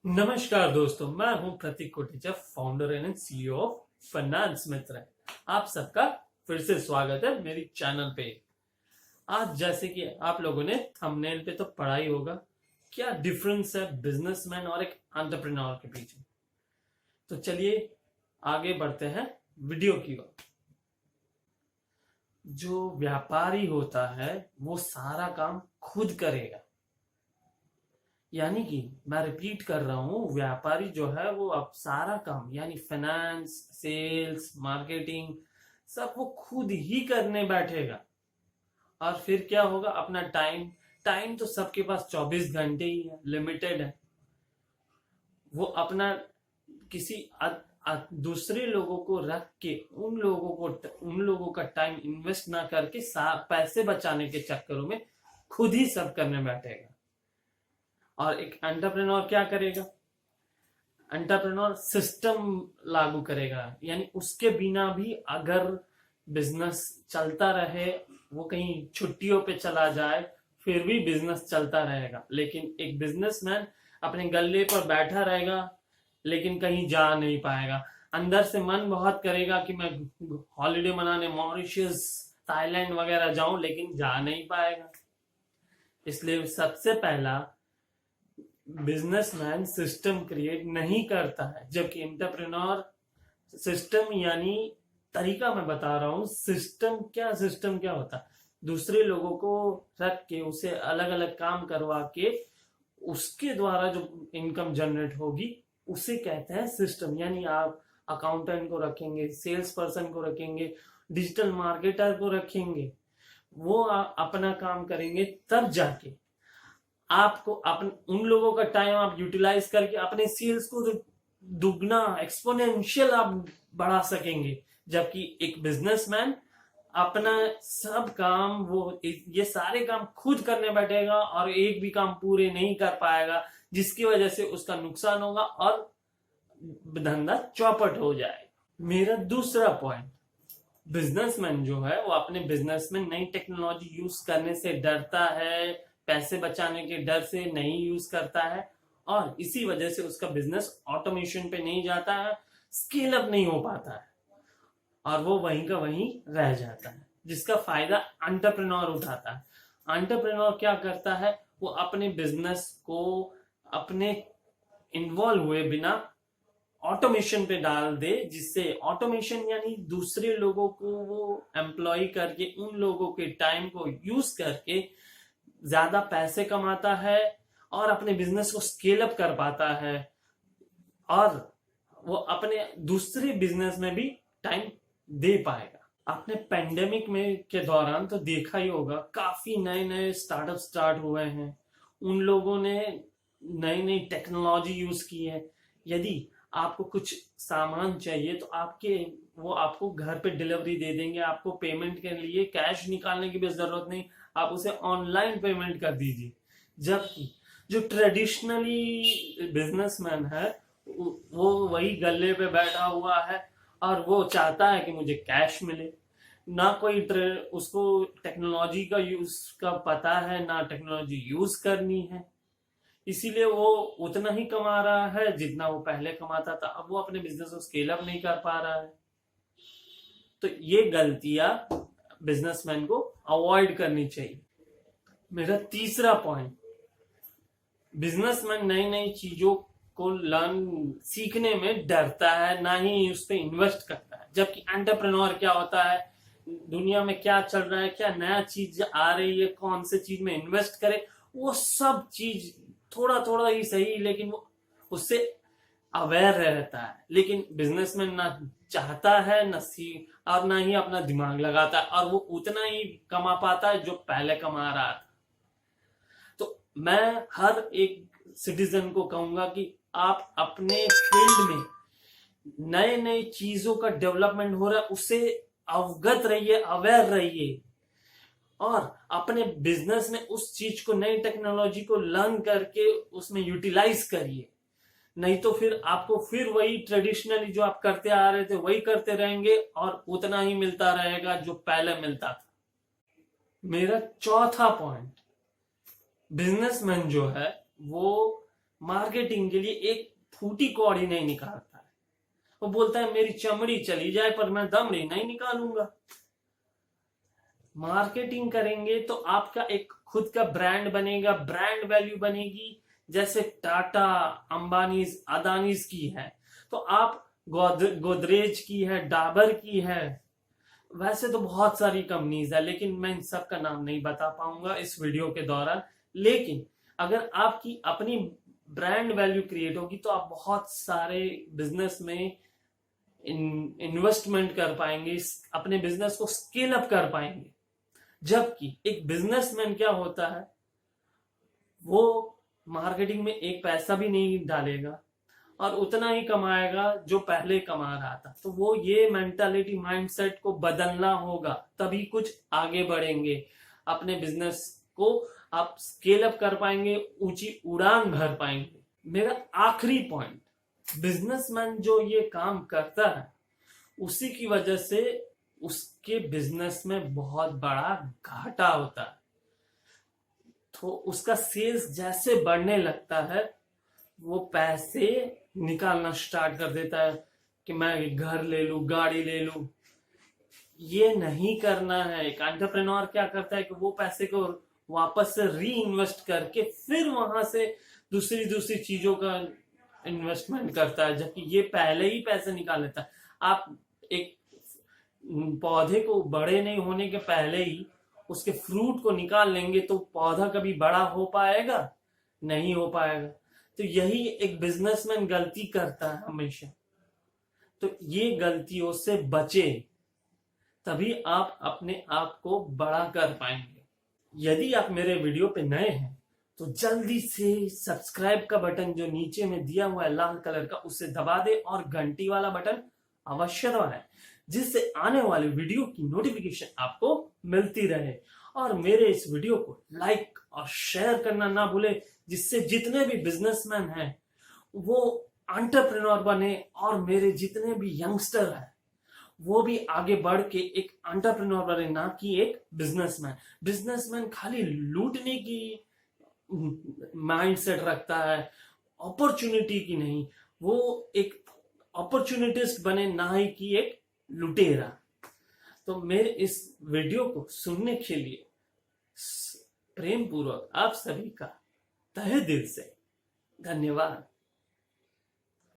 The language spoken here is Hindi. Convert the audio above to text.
नमस्कार दोस्तों, मैं हूं Prateek Kotecha, founder and CEO of Finance Mitra. आप सबका फिर से स्वागत है मेरी चैनल पे। आज जैसे कि आप लोगों ने थंबनेल पे तो पढ़ा ही होगा, क्या डिफरेंस है बिजनेसमैन और एक एंटरप्रेन्योर के बीच में। तो चलिए आगे बढ़ते हैं वीडियो की ओर। जो व्यापारी होता है वो सारा काम खुद करेगा, यानी कि मैं रिपीट कर रहा हूं, व्यापारी जो है वो अब सारा काम यानी फाइनेंस, सेल्स, मार्केटिंग सब वो खुद ही करने बैठेगा। और फिर क्या होगा, अपना टाइम टाइम तो सबके पास 24 घंटे ही है, लिमिटेड है। वो अपना किसी दूसरे लोगों को रख के उन लोगों का टाइम इन्वेस्ट ना करके पैसे बचाने के चक्करों में खुद ही सब करने बैठेगा। और एक एंटरप्रेन्योर क्या करेगा, एंटरप्रेन्योर सिस्टम लागू करेगा, यानी उसके बिना भी अगर बिजनेस चलता रहे, वो कहीं छुट्टियों पे चला जाए फिर भी बिजनेस चलता रहेगा। लेकिन एक बिजनेसमैन अपने गल्ले पर बैठा रहेगा लेकिन कहीं जा नहीं पाएगा। अंदर से मन बहुत करेगा कि मैं हॉलिडे मनाने मॉरिशस, थाईलैंड वगैरह जाऊं, लेकिन जा नहीं पाएगा। इसलिए सबसे पहला बिजनेसमैन सिस्टम क्रिएट नहीं करता है, जबकि एंटरप्रेन्योर सिस्टम यानी तरीका मैं बता रहा हूं। सिस्टम क्या होता है, दूसरे लोगों को रख के उसे अलग अलग काम करवा के उसके द्वारा जो इनकम जनरेट होगी उसे कहते हैं सिस्टम। यानी आप अकाउंटेंट को रखेंगे, सेल्स पर्सन को रखेंगे, डिजिटल मार्केटर को रखेंगे, वो अपना काम करेंगे, तब जाके आपको उन लोगों का टाइम आप यूटिलाइज करके अपने सेल्स को दुगना, एक्सपोनेंशियल आप बढ़ा सकेंगे। जबकि एक बिजनेसमैन अपना सब काम, वो ये सारे काम खुद करने बैठेगा और एक भी काम पूरे नहीं कर पाएगा, जिसकी वजह से उसका नुकसान होगा और धंधा चौपट हो जाएगा। मेरा दूसरा पॉइंट, बिजनेसमैन जो है वो अपने बिजनेस में नई टेक्नोलॉजी यूज करने से डरता है, पैसे बचाने के डर से नहीं यूज करता है, और इसी वजह से उसका बिजनेस ऑटोमेशन पे नहीं जाता है, स्केल अप नहीं हो पाता है और वो वहीं का वहीं रह जाता है, जिसका फायदा एंटरप्रेन्योर उठाता है। एंटरप्रेन्योर क्या करता है, वो अपने बिजनेस को अपने इन्वॉल्व हुए बिना ऑटोमेशन पे डाल दे, जिससे ऑटोमेशन यानी दूसरे लोगों को वो एम्प्लॉय करके उन लोगों के टाइम को यूज करके ज्यादा पैसे कमाता है और अपने बिजनेस को स्केल अप कर पाता है, और वो अपने दूसरे बिजनेस में भी टाइम दे पाएगा। आपने पेंडेमिक में के दौरान तो देखा ही होगा, काफी नए नए स्टार्टअप स्टार्ट हुए हैं। उन लोगों ने नई नई टेक्नोलॉजी यूज की है। यदि आपको कुछ सामान चाहिए तो वो आपको घर पे डिलीवरी दे देंगे। आपको पेमेंट के लिए कैश निकालने की भी जरूरत नहीं, आप उसे ऑनलाइन पेमेंट कर दीजिए। जबकि जो ट्रेडिशनली बिजनेसमैन है वो वही गल्ले पे बैठा हुआ है और वो चाहता है कि मुझे कैश मिले। ना कोई उसको टेक्नोलॉजी का यूज का पता है, ना टेक्नोलॉजी यूज करनी है, इसीलिए वो उतना ही कमा रहा है जितना वो पहले कमाता था। अब वो अपने बिजनेस को स्केल अप नहीं कर पा रहा है। तो ये गलतियां बिजनेसमैन को अवॉइड करनी चाहिए। मेरा तीसरा पॉइंट, बिजनेसमैन नई नई चीजों को सीखने में डरता है, ना ही उस पर इन्वेस्ट करता है। जबकि एंटरप्रेन्योर क्या होता है, दुनिया में क्या चल रहा है, क्या नया चीज आ रही है, कौन से चीज में इन्वेस्ट करे, वो सब चीज थोड़ा थोड़ा ही सही, लेकिन वो उससे अवेयर रहता है। लेकिन बिजनेसमैन ना चाहता है, ना और ना ही अपना दिमाग लगाता है, और वो उतना ही कमा पाता है जो पहले कमा रहा था। तो मैं हर एक सिटीजन को कहूंगा कि आप अपने फील्ड में नए नए चीजों का डेवलपमेंट हो रहा है उससे अवगत रहिए, अवेयर रहिए, और अपने बिजनेस में उस चीज को, नई टेक्नोलॉजी को लर्न करके उसमें यूटिलाइज करिए। नहीं तो फिर आपको फिर वही ट्रेडिशनली जो आप करते आ रहे थे वही करते रहेंगे और उतना ही मिलता रहेगा जो पहले मिलता था। मेरा चौथा पॉइंट, बिजनेसमैन जो है वो मार्केटिंग के लिए एक फूटी कौड़ी नहीं निकालता है। वो बोलता है मेरी चमड़ी चली जाए पर मैं दमड़ी नहीं निकालूंगा। मार्केटिंग करेंगे तो आपका एक खुद का ब्रांड बनेगा, ब्रांड वैल्यू बनेगी। जैसे टाटा, अंबानी, अदानीज की है, तो आप गोदरेज की है, डाबर की है, वैसे तो बहुत सारी कंपनीज है, लेकिन मैं इन सब का नाम नहीं बता पाऊंगा इस वीडियो के दौरान। लेकिन अगर आपकी अपनी ब्रांड वैल्यू क्रिएट होगी तो आप बहुत सारे बिजनेस में इन्वेस्टमेंट कर पाएंगे, अपने बिजनेस को स्केल अप कर पाएंगे। जबकि एक बिजनेसमैन क्या होता है, वो मार्केटिंग में एक पैसा भी नहीं डालेगा और उतना ही कमाएगा जो पहले कमा रहा था। तो वो ये मेंटालिटी, माइंडसेट को बदलना होगा, तभी कुछ आगे बढ़ेंगे। अपने बिजनेस को आप स्केल अप कर पाएंगे, ऊंची उड़ान भर पाएंगे। मेरा आखिरी पॉइंट, बिजनेसमैन जो ये काम करता है उसी की वजह से उसके बिजनेस में बहुत बड़ा घाटा होता है। तो उसका सेल्स जैसे बढ़ने लगता है वो पैसे निकालना स्टार्ट कर देता है कि मैं घर ले लूं, गाड़ी ले लूं। ये नहीं करना है। एक एंटरप्रेन्योर क्या करता है कि वो पैसे को वापस से री इन्वेस्ट करके फिर वहां से दूसरी चीजों का इन्वेस्टमेंट करता है, जबकि ये पहले ही पैसे निकाल लेता है। आप एक पौधे को बड़े नहीं होने के पहले ही उसके फ्रूट को निकाल लेंगे तो पौधा कभी बड़ा हो पाएगा? नहीं हो पाएगा। तो यही एक बिजनेसमैन गलती करता है हमेशा। तो ये गलतियों से बचे, तभी आप अपने आप को बड़ा कर पाएंगे। यदि आप मेरे वीडियो पे नए हैं तो जल्दी से सब्सक्राइब का बटन जो नीचे में दिया हुआ है लाल कलर का, उसे दबा दे और घंटी वाला बटन अवश्य दबाएं, जिससे आने वाले वीडियो की नोटिफिकेशन आपको मिलती रहे। और मेरे इस वीडियो को लाइक और शेयर करना ना भूले, जिससे जितने भी बिजनेसमैन हैं वो एंटरप्रेन्योर बने और मेरे जितने भी यंगस्टर हैं वो भी आगे बढ़ के एक एंटरप्रेन्योर बने, ना कि एक बिजनेसमैन। बिजनेसमैन खाली लूटने की माइंडसेट रखता है, अपॉर्चुनिटी की नहीं। वो एक अपॉर्चुनिटिस्ट बने, ना ही कि एक लुटेरा। तो मेरे इस वीडियो को सुनने के लिए प्रेम पूर्वक आप सभी का तहे दिल से धन्यवाद।